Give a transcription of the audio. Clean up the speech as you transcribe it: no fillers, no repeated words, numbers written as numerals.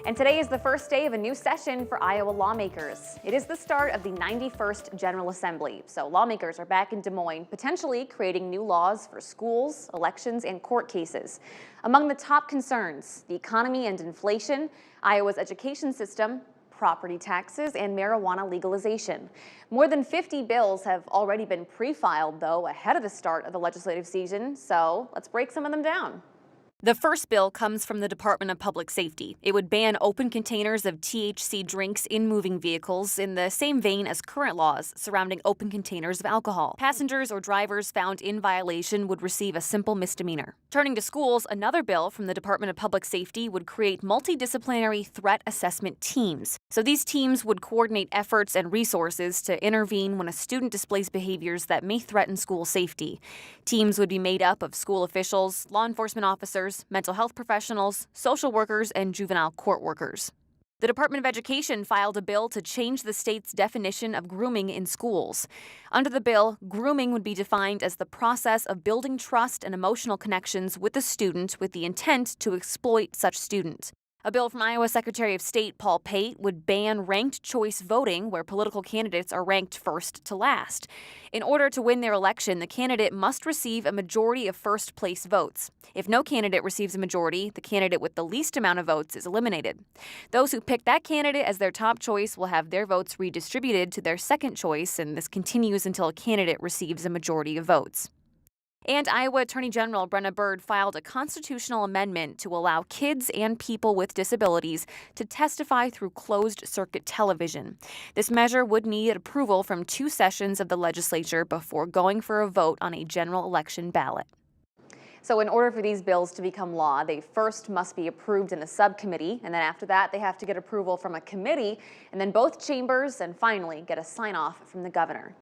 And today is the first day of a new session for Iowa lawmakers. It is the start of the 91st General Assembly, so lawmakers are back in Des Moines, potentially creating new laws for schools, elections, and court cases. Among the top concerns, the economy and inflation, Iowa's education system, property taxes, and marijuana legalization. More than 50 bills have already been pre-filed, though, ahead of the start of the legislative season, so let's break some of them down. The first bill comes from the Department of Public Safety. It would ban open containers of THC drinks in moving vehicles in the same vein as current laws surrounding open containers of alcohol. Passengers or drivers found in violation would receive a simple misdemeanor. Turning to schools, another bill from the Department of Public Safety would create multidisciplinary threat assessment teams. So these teams would coordinate efforts and resources to intervene when a student displays behaviors that may threaten school safety. Teams would be made up of school officials, law enforcement officers, mental health professionals, social workers, and juvenile court workers. The Department of Education filed a bill to change the state's definition of grooming in schools. Under the bill, grooming would be defined as the process of building trust and emotional connections with a student with the intent to exploit such student. A bill from Iowa Secretary of State Paul Pate would ban ranked choice voting, where political candidates are ranked first to last. In order to win their election, the candidate must receive a majority of first-place votes. If no candidate receives a majority, the candidate with the least amount of votes is eliminated. Those who pick that candidate as their top choice will have their votes redistributed to their second choice, and this continues until a candidate receives a majority of votes. And Iowa Attorney General Brenna Bird filed a constitutional amendment to allow kids and people with disabilities to testify through closed-circuit television. This measure would need approval from 2 sessions of the legislature before going for a vote on a general election ballot. So in order for these bills to become law, they first must be approved in a subcommittee, and then after that, they have to get approval from a committee, and then both chambers, and finally get a sign-off from the governor.